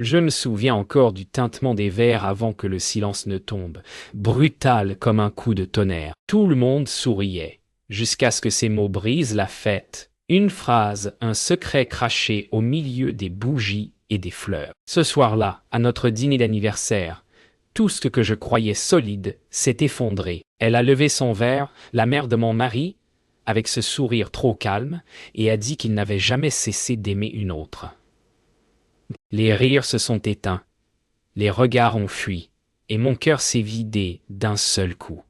Je me souviens encore du tintement des verres avant que le silence ne tombe, brutal comme un coup de tonnerre. Tout le monde souriait, jusqu'à ce que ces mots brisent la fête. Une phrase, un secret craché au milieu des bougies et des fleurs. Ce soir-là, à notre dîner d'anniversaire, tout ce que je croyais solide s'est effondré. Elle a levé son verre, la mère de mon mari, avec ce sourire trop calme, et a dit qu'il n'avait jamais cessé d'aimer une autre. Les rires se sont éteints, les regards ont fui, et mon cœur s'est vidé d'un seul coup.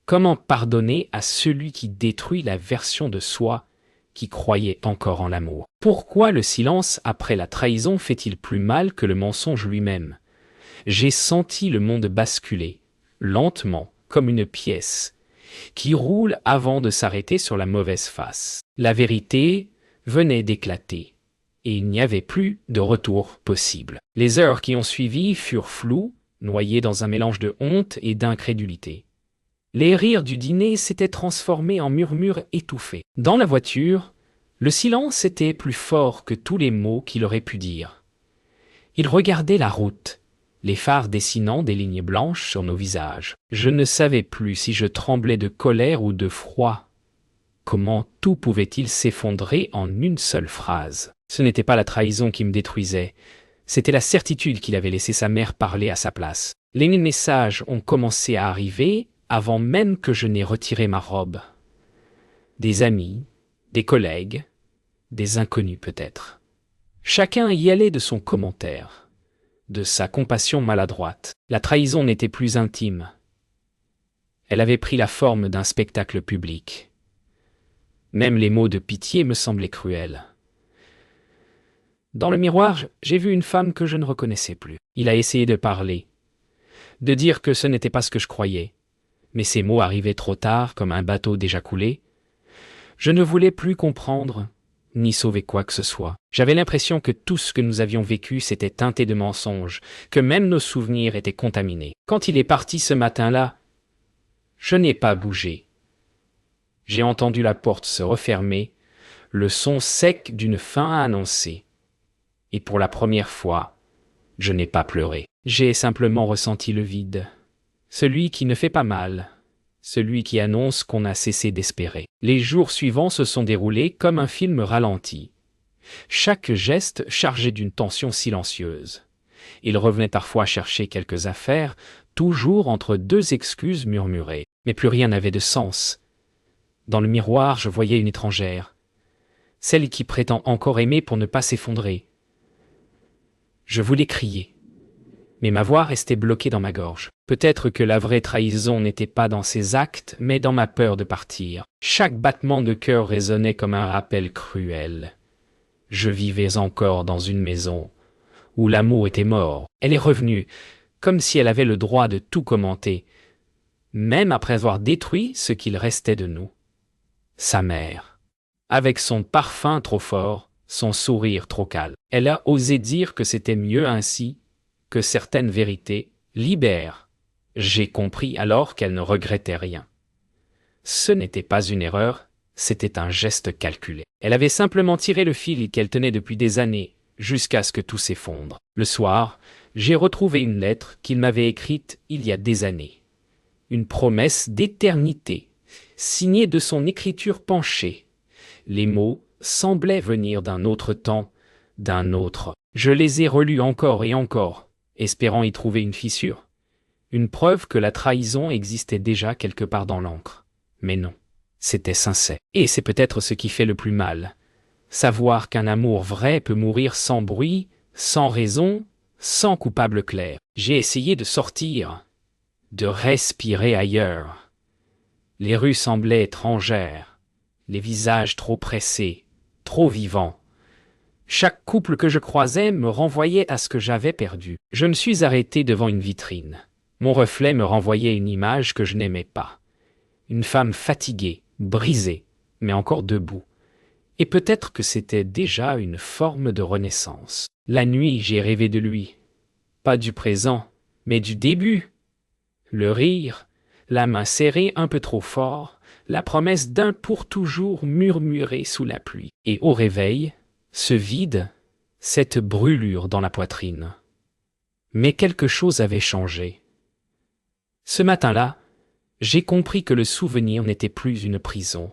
Comment pardonner à celui qui détruit la version de soi qui croyait encore en l'amour? Pourquoi le silence après la trahison fait-il plus mal que le mensonge lui-même? J'ai senti le monde basculer, lentement, comme une pièce, qui roule avant de s'arrêter sur la mauvaise face. La vérité venait d'éclater, et il n'y avait plus de retour possible. Les heures qui ont suivi furent floues, noyées dans un mélange de honte et d'incrédulité. Les rires du dîner s'étaient transformés en murmures étouffés. Dans la voiture, le silence était plus fort que tous les mots qu'il aurait pu dire. Il regardait la route, les phares dessinant des lignes blanches sur nos visages. Je ne savais plus si je tremblais de colère ou de froid. Comment tout pouvait-il s'effondrer en une seule phrase? Ce n'était pas la trahison qui me détruisait, c'était la certitude qu'il avait laissé sa mère parler à sa place. Les messages ont commencé à arriver avant même que je n'ai retiré ma robe. Des amis, des collègues, des inconnus peut-être. Chacun y allait de son commentaire, de sa compassion maladroite. La trahison n'était plus intime. Elle avait pris la forme d'un spectacle public. Même les mots de pitié me semblaient cruels. Dans le miroir, j'ai vu une femme que je ne reconnaissais plus. Il a essayé de parler, de dire que ce n'était pas ce que je croyais. Mais ces mots arrivaient trop tard, comme un bateau déjà coulé. Je ne voulais plus comprendre, ni sauver quoi que ce soit. J'avais l'impression que tout ce que nous avions vécu s'était teinté de mensonges, que même nos souvenirs étaient contaminés. Quand il est parti ce matin-là, je n'ai pas bougé. J'ai entendu la porte se refermer, le son sec d'une fin annoncée. Et pour la première fois, je n'ai pas pleuré. J'ai simplement ressenti le vide. Celui qui ne fait pas mal, celui qui annonce qu'on a cessé d'espérer. Les jours suivants se sont déroulés comme un film ralenti. Chaque geste chargé d'une tension silencieuse. Il revenait parfois chercher quelques affaires, toujours entre deux excuses murmurées. Mais plus rien n'avait de sens. Dans le miroir, je voyais une étrangère, celle qui prétend encore aimer pour ne pas s'effondrer. Je voulais crier, mais ma voix restait bloquée dans ma gorge. Peut-être que la vraie trahison n'était pas dans ses actes, mais dans ma peur de partir. Chaque battement de cœur résonnait comme un rappel cruel. Je vivais encore dans une maison où l'amour était mort. Elle est revenue, comme si elle avait le droit de tout commenter, même après avoir détruit ce qu'il restait de nous. Sa mère, avec son parfum trop fort, son sourire trop calme. Elle a osé dire que c'était mieux ainsi, que certaines vérités libèrent. J'ai compris alors qu'elle ne regrettait rien. Ce n'était pas une erreur, c'était un geste calculé. Elle avait simplement tiré le fil qu'elle tenait depuis des années, jusqu'à ce que tout s'effondre. Le soir, j'ai retrouvé une lettre qu'il m'avait écrite il y a des années. Une promesse d'éternité, signée de son écriture penchée. Les mots semblaient venir d'un autre temps, d'un autre. Je les ai relus encore et encore, espérant y trouver une fissure. Une preuve que la trahison existait déjà quelque part dans l'encre. Mais non, c'était sincère. Et c'est peut-être ce qui fait le plus mal. Savoir qu'un amour vrai peut mourir sans bruit, sans raison, sans coupable clair. J'ai essayé de sortir, de respirer ailleurs. Les rues semblaient étrangères, les visages trop pressés, trop vivants. Chaque couple que je croisais me renvoyait à ce que j'avais perdu. Je me suis arrêté devant une vitrine. Mon reflet me renvoyait une image que je n'aimais pas. Une femme fatiguée, brisée, mais encore debout. Et peut-être que c'était déjà une forme de renaissance. La nuit, j'ai rêvé de lui. Pas du présent, mais du début. Le rire, la main serrée un peu trop fort, la promesse d'un pour toujours murmuré sous la pluie. Et au réveil, ce vide, cette brûlure dans la poitrine. Mais quelque chose avait changé. Ce matin-là, j'ai compris que le souvenir n'était plus une prison,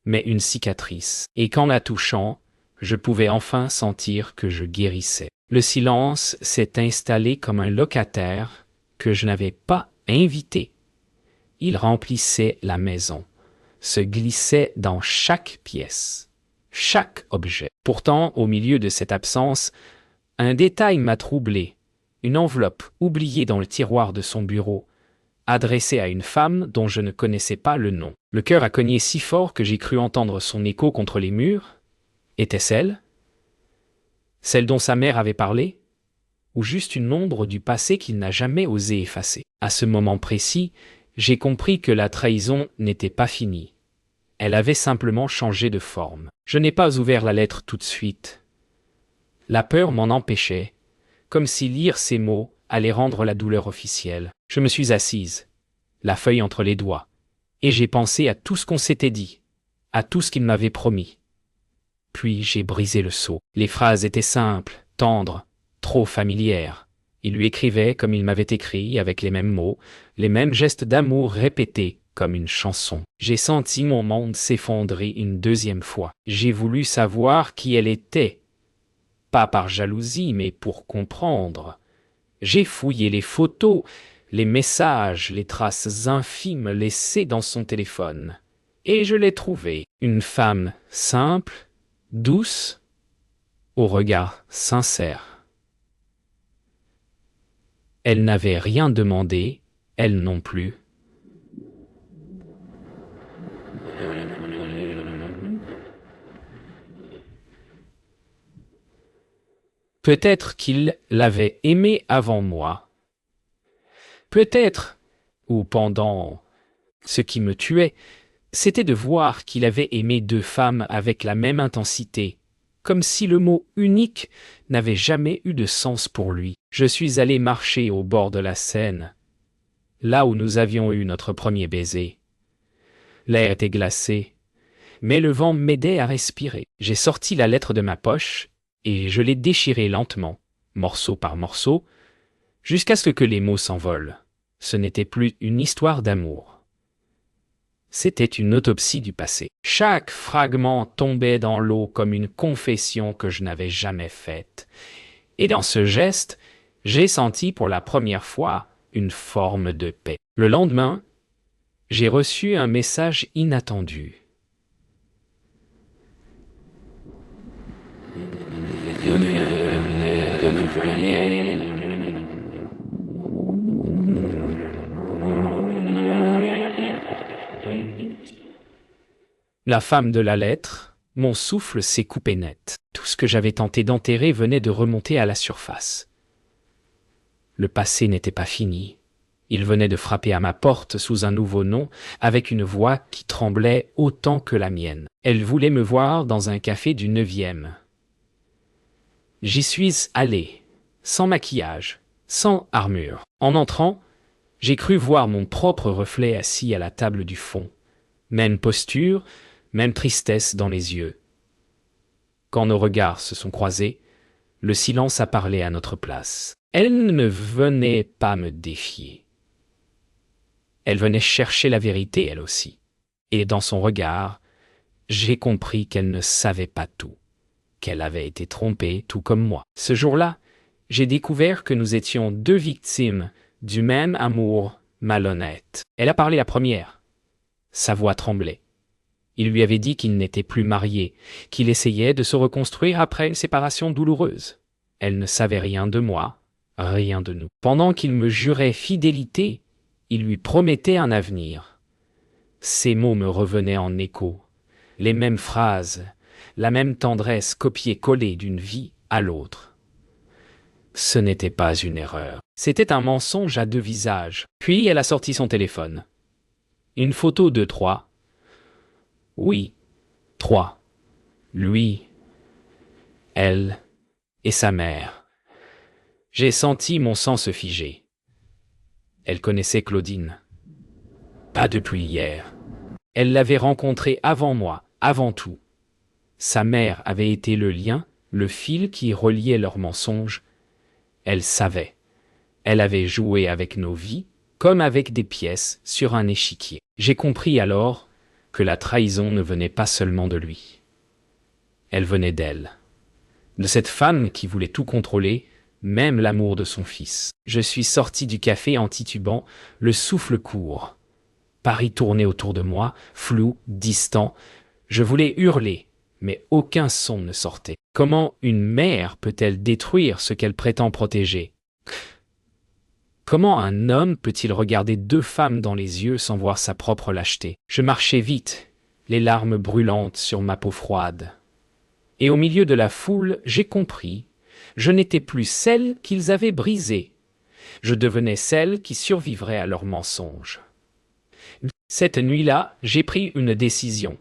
mais une cicatrice, et qu'en la touchant, je pouvais enfin sentir que je guérissais. Le silence s'est installé comme un locataire que je n'avais pas invité. Il remplissait la maison, se glissait dans chaque pièce, chaque objet. Pourtant, au milieu de cette absence, un détail m'a troublé. Une enveloppe oubliée dans le tiroir de son bureau, adressée à une femme dont je ne connaissais pas le nom. Le cœur a cogné si fort que j'ai cru entendre son écho contre les murs. Était-ce elle? Celle dont sa mère avait parlé? Ou juste une ombre du passé qu'il n'a jamais osé effacer? À ce moment précis, j'ai compris que la trahison n'était pas finie. Elle avait simplement changé de forme. Je n'ai pas ouvert la lettre tout de suite. La peur m'en empêchait, comme si lire ces mots allait rendre la douleur officielle. Je me suis assise, la feuille entre les doigts, et j'ai pensé à tout ce qu'on s'était dit, à tout ce qu'il m'avait promis. Puis j'ai brisé le sceau. Les phrases étaient simples, tendres, trop familières. Il lui écrivait comme il m'avait écrit, avec les mêmes mots, les mêmes gestes d'amour répétés comme une chanson. J'ai senti mon monde s'effondrer une deuxième fois. J'ai voulu savoir qui elle était. Pas par jalousie, mais pour comprendre. J'ai fouillé les photos, les messages, les traces infimes laissées dans son téléphone. Et je l'ai trouvée. Une femme simple, douce, au regard sincère. Elle n'avait rien demandé, elle non plus. Peut-être qu'il l'avait aimée avant moi. Peut-être, ou pendant, ce qui me tuait, c'était de voir qu'il avait aimé deux femmes avec la même intensité, comme si le mot unique n'avait jamais eu de sens pour lui. Je suis allé marcher au bord de la Seine, là où nous avions eu notre premier baiser. L'air était glacé, mais le vent m'aidait à respirer. J'ai sorti la lettre de ma poche et je l'ai déchirée lentement, morceau par morceau, jusqu'à ce que les mots s'envolent. Ce n'était plus une histoire d'amour. C'était une autopsie du passé. Chaque fragment tombait dans l'eau comme une confession que je n'avais jamais faite. Et dans ce geste, j'ai senti pour la première fois une forme de paix. Le lendemain, j'ai reçu un message inattendu. La femme de la lettre, mon souffle s'est coupé net. Tout ce que j'avais tenté d'enterrer venait de remonter à la surface. Le passé n'était pas fini. Il venait de frapper à ma porte sous un nouveau nom, avec une voix qui tremblait autant que la mienne. Elle voulait me voir dans un café du 9e. J'y suis allé, sans maquillage, sans armure. En entrant, j'ai cru voir mon propre reflet assis à la table du fond. Même posture, même tristesse dans les yeux. Quand nos regards se sont croisés, le silence a parlé à notre place. Elle ne venait pas me défier. Elle venait chercher la vérité, elle aussi. Et dans son regard, j'ai compris qu'elle ne savait pas tout, qu'elle avait été trompée tout comme moi. Ce jour-là, j'ai découvert que nous étions deux victimes du même amour malhonnête. Elle a parlé la première. Sa voix tremblait. Il lui avait dit qu'il n'était plus marié, qu'il essayait de se reconstruire après une séparation douloureuse. Elle ne savait rien de moi, rien de nous. Pendant qu'il me jurait fidélité, il lui promettait un avenir. Ces mots me revenaient en écho, les mêmes phrases, la même tendresse copiée-collée d'une vie à l'autre. Ce n'était pas une erreur. C'était un mensonge à deux visages. Puis elle a sorti son téléphone. Une photo de trois. Oui, trois. Lui, elle et sa mère. J'ai senti mon sang se figer. Elle connaissait Claudine. Pas depuis hier. Elle l'avait rencontrée avant moi, avant tout. Sa mère avait été le lien, le fil qui reliait leurs mensonges. Elle savait. Elle avait joué avec nos vies, comme avec des pièces sur un échiquier. J'ai compris alors que la trahison ne venait pas seulement de lui. Elle venait d'elle. De cette femme qui voulait tout contrôler, même l'amour de son fils. Je suis sorti du café en titubant, le souffle court. Paris tournait autour de moi, flou, distant. Je voulais hurler, mais aucun son ne sortait. Comment une mère peut-elle détruire ce qu'elle prétend protéger? Comment un homme peut-il regarder deux femmes dans les yeux sans voir sa propre lâcheté? Je marchais vite, les larmes brûlantes sur ma peau froide. Et au milieu de la foule, j'ai compris, je n'étais plus celle qu'ils avaient brisée. Je devenais celle qui survivrait à leurs mensonges. Cette nuit-là, j'ai pris une décision.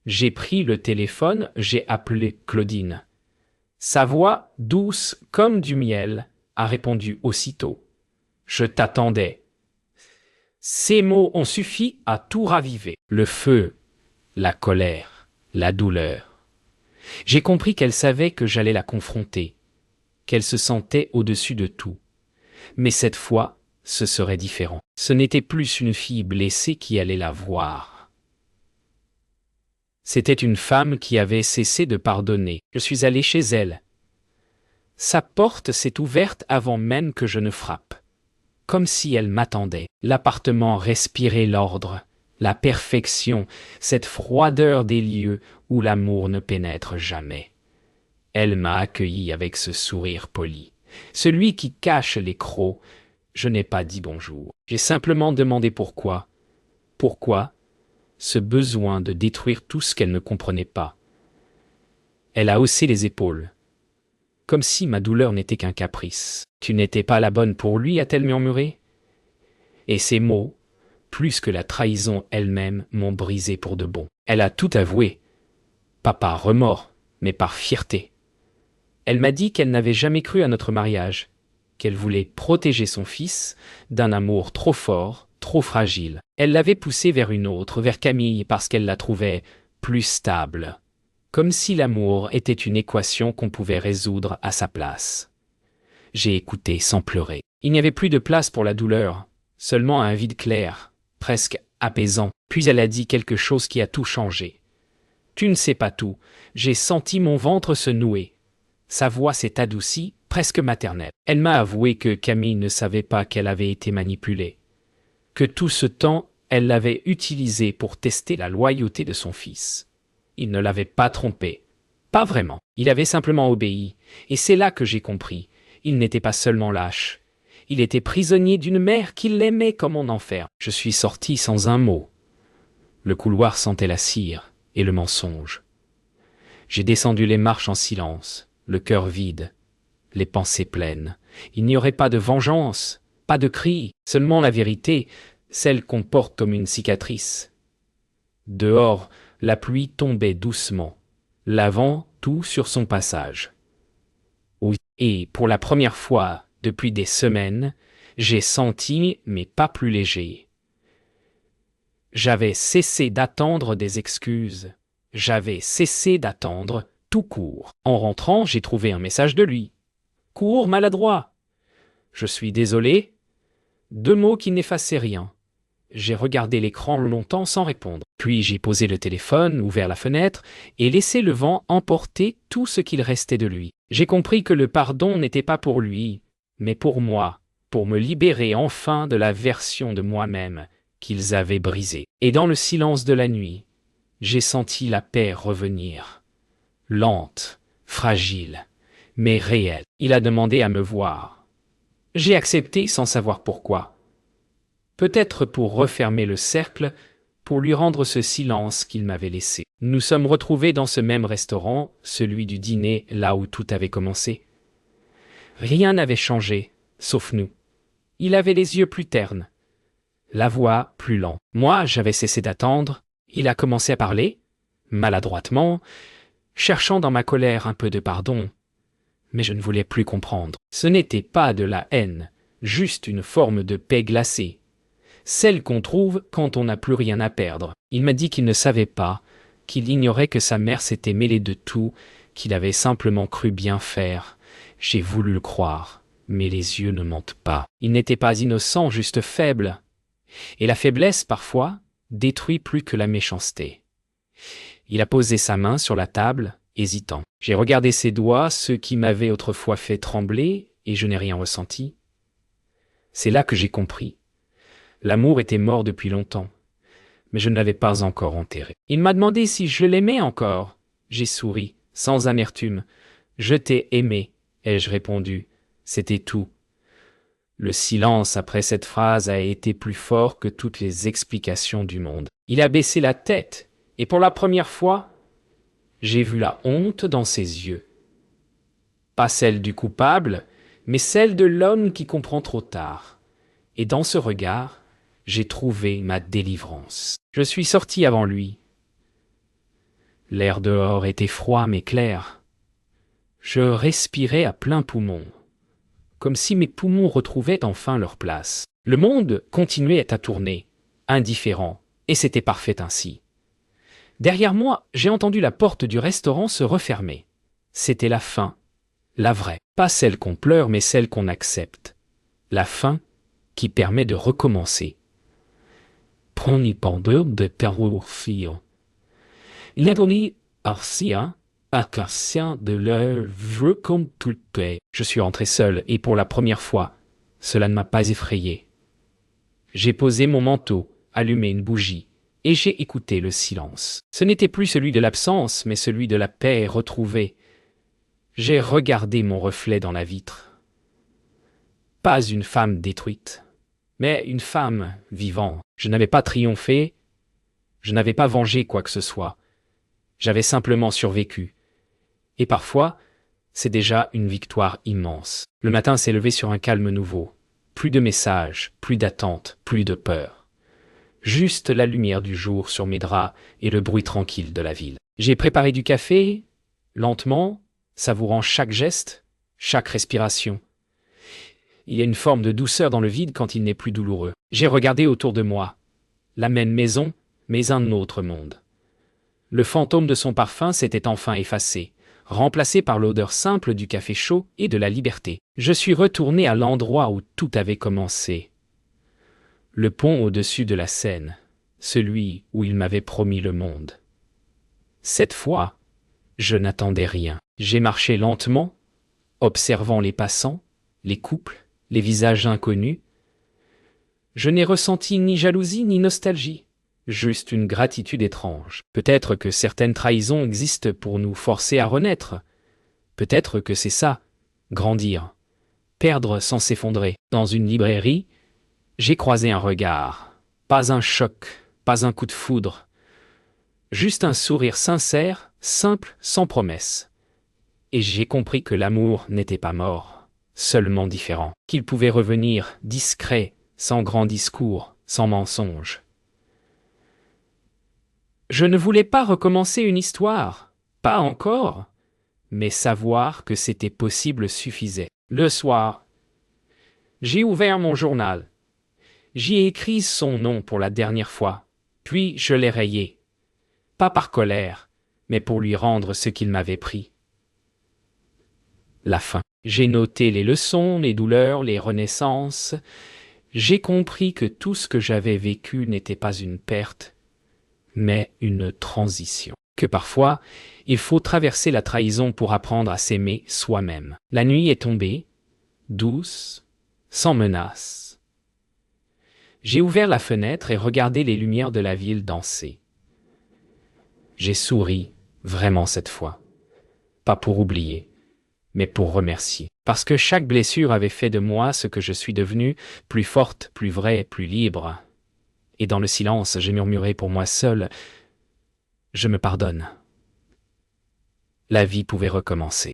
J'ai pris le téléphone, j'ai appelé Claudine. Sa voix, douce comme du miel, a répondu aussitôt. Je t'attendais. Ces mots ont suffi à tout raviver. Le feu, la colère, la douleur. J'ai compris qu'elle savait que j'allais la confronter, qu'elle se sentait au-dessus de tout. Mais cette fois, ce serait différent. Ce n'était plus une fille blessée qui allait la voir. C'était une femme qui avait cessé de pardonner. Je suis allé chez elle. Sa porte s'est ouverte avant même que je ne frappe. Comme si elle m'attendait. L'appartement respirait l'ordre, la perfection, cette froideur des lieux où l'amour ne pénètre jamais. Elle m'a accueilli avec ce sourire poli, celui qui cache les crocs. Je n'ai pas dit bonjour. J'ai simplement demandé pourquoi. Pourquoi ce besoin de détruire tout ce qu'elle ne comprenait pas? Elle a haussé les épaules, comme si ma douleur n'était qu'un caprice. Tu n'étais pas la bonne pour lui, a-t-elle murmuré. Et ces mots, plus que la trahison elle-même, m'ont brisé pour de bon. Elle a tout avoué, pas par remords, mais par fierté. Elle m'a dit qu'elle n'avait jamais cru à notre mariage, qu'elle voulait protéger son fils d'un amour trop fort, trop fragile. Elle l'avait poussé vers une autre, vers Camille, parce qu'elle la trouvait plus stable, comme si l'amour était une équation qu'on pouvait résoudre à sa place. J'ai écouté sans pleurer. Il n'y avait plus de place pour la douleur, seulement un vide clair, presque apaisant. Puis elle a dit quelque chose qui a tout changé. Tu ne sais pas tout. J'ai senti mon ventre se nouer. Sa voix s'est adoucie, presque maternelle. Elle m'a avoué que Camille ne savait pas qu'elle avait été manipulée, que tout ce temps, elle l'avait utilisé pour tester la loyauté de son fils. Il ne l'avait pas trompé. Pas vraiment. Il avait simplement obéi. Et c'est là que j'ai compris. Il n'était pas seulement lâche. Il était prisonnier d'une mère qui l'aimait comme on enferme. Je suis sorti sans un mot. Le couloir sentait la cire et le mensonge. J'ai descendu les marches en silence, le cœur vide, les pensées pleines. Il n'y aurait pas de vengeance, pas de cri, seulement la vérité, celle qu'on porte comme une cicatrice. Dehors, la pluie tombait doucement, lavant tout sur son passage. Oui, et pour la première fois depuis des semaines, j'ai senti mes pas plus légers. J'avais cessé d'attendre des excuses. J'avais cessé d'attendre tout court. En rentrant, j'ai trouvé un message de lui. Court, maladroit. Je suis désolé. 2 mots qui n'effaçaient rien. J'ai regardé l'écran longtemps sans répondre. Puis j'ai posé le téléphone, ouvert la fenêtre et laissé le vent emporter tout ce qu'il restait de lui. J'ai compris que le pardon n'était pas pour lui, mais pour moi, pour me libérer enfin de la version de moi-même qu'ils avaient brisée. Et dans le silence de la nuit, j'ai senti la paix revenir. Lente, fragile, mais réelle. Il a demandé à me voir. J'ai accepté sans savoir pourquoi. Peut-être pour refermer le cercle, pour lui rendre ce silence qu'il m'avait laissé. Nous sommes retrouvés dans ce même restaurant, celui du dîner, là où tout avait commencé. Rien n'avait changé, sauf nous. Il avait les yeux plus ternes, la voix plus lente. Moi, j'avais cessé d'attendre. Il a commencé à parler, maladroitement, cherchant dans ma colère un peu de pardon. Mais je ne voulais plus comprendre. Ce n'était pas de la haine, juste une forme de paix glacée. Celle qu'on trouve quand on n'a plus rien à perdre. Il m'a dit qu'il ne savait pas, qu'il ignorait que sa mère s'était mêlée de tout, qu'il avait simplement cru bien faire. J'ai voulu le croire, mais les yeux ne mentent pas. Il n'était pas innocent, juste faible. Et la faiblesse, parfois, détruit plus que la méchanceté. Il a posé sa main sur la table, hésitant. J'ai regardé ses doigts, ceux qui m'avaient autrefois fait trembler, et je n'ai rien ressenti. C'est là que j'ai compris. L'amour était mort depuis longtemps, mais je ne l'avais pas encore enterré. Il m'a demandé si je l'aimais encore. J'ai souri, sans amertume. Je t'ai aimé, ai-je répondu. C'était tout. Le silence après cette phrase a été plus fort que toutes les explications du monde. Il a baissé la tête, et pour la première fois, j'ai vu la honte dans ses yeux. Pas celle du coupable, mais celle de l'homme qui comprend trop tard. Et dans ce regard, j'ai trouvé ma délivrance. Je suis sorti avant lui. L'air dehors était froid mais clair. Je respirais à plein poumon, comme si mes poumons retrouvaient enfin leur place. Le monde continuait à tourner, indifférent, et c'était parfait ainsi. Derrière moi, j'ai entendu la porte du restaurant se refermer. C'était la fin, la vraie, pas celle qu'on pleure mais celle qu'on accepte. La fin qui permet de recommencer. Prenez pendeur de perrourfio. L'ergonie arcia, acacia de leur veut comme tout paix. Je suis rentré seul et pour la première fois, cela ne m'a pas effrayé. J'ai posé mon manteau, allumé une bougie, et j'ai écouté le silence. Ce n'était plus celui de l'absence, mais celui de la paix retrouvée. J'ai regardé mon reflet dans la vitre. Pas une femme détruite, mais une femme vivante. Je n'avais pas triomphé, je n'avais pas vengé quoi que ce soit. J'avais simplement survécu. Et parfois, c'est déjà une victoire immense. Le matin s'est levé sur un calme nouveau. Plus de messages, plus d'attentes, plus de peur. Juste la lumière du jour sur mes draps et le bruit tranquille de la ville. J'ai préparé du café, lentement, savourant chaque geste, chaque respiration. Il y a une forme de douceur dans le vide quand il n'est plus douloureux. J'ai regardé autour de moi. La même maison, mais un autre monde. Le fantôme de son parfum s'était enfin effacé, remplacé par l'odeur simple du café chaud et de la liberté. Je suis retourné à l'endroit où tout avait commencé. Le pont au-dessus de la Seine, celui où il m'avait promis le monde. Cette fois, je n'attendais rien. J'ai marché lentement, observant les passants, les couples, les visages inconnus. Je n'ai ressenti ni jalousie ni nostalgie, juste une gratitude étrange. Peut-être que certaines trahisons existent pour nous forcer à renaître. Peut-être que c'est ça, grandir, perdre sans s'effondrer. Dans une librairie, j'ai croisé un regard. Pas un choc, pas un coup de foudre. Juste un sourire sincère, simple, sans promesse. Et j'ai compris que l'amour n'était pas mort, seulement différent. Qu'il pouvait revenir, discret, sans grand discours, sans mensonge. Je ne voulais pas recommencer une histoire, pas encore, mais savoir que c'était possible suffisait. Le soir, j'ai ouvert mon journal. J'y ai écrit son nom pour la dernière fois, puis je l'ai rayé. Pas par colère, mais pour lui rendre ce qu'il m'avait pris. La fin. J'ai noté les leçons, les douleurs, les renaissances. J'ai compris que tout ce que j'avais vécu n'était pas une perte, mais une transition. Que parfois, il faut traverser la trahison pour apprendre à s'aimer soi-même. La nuit est tombée, douce, sans menace. J'ai ouvert la fenêtre et regardé les lumières de la ville danser. J'ai souri, vraiment cette fois. Pas pour oublier, mais pour remercier. Parce que chaque blessure avait fait de moi ce que je suis devenu, plus forte, plus vraie, plus libre. Et dans le silence, j'ai murmuré pour moi seul, « Je me pardonne. » La vie pouvait recommencer.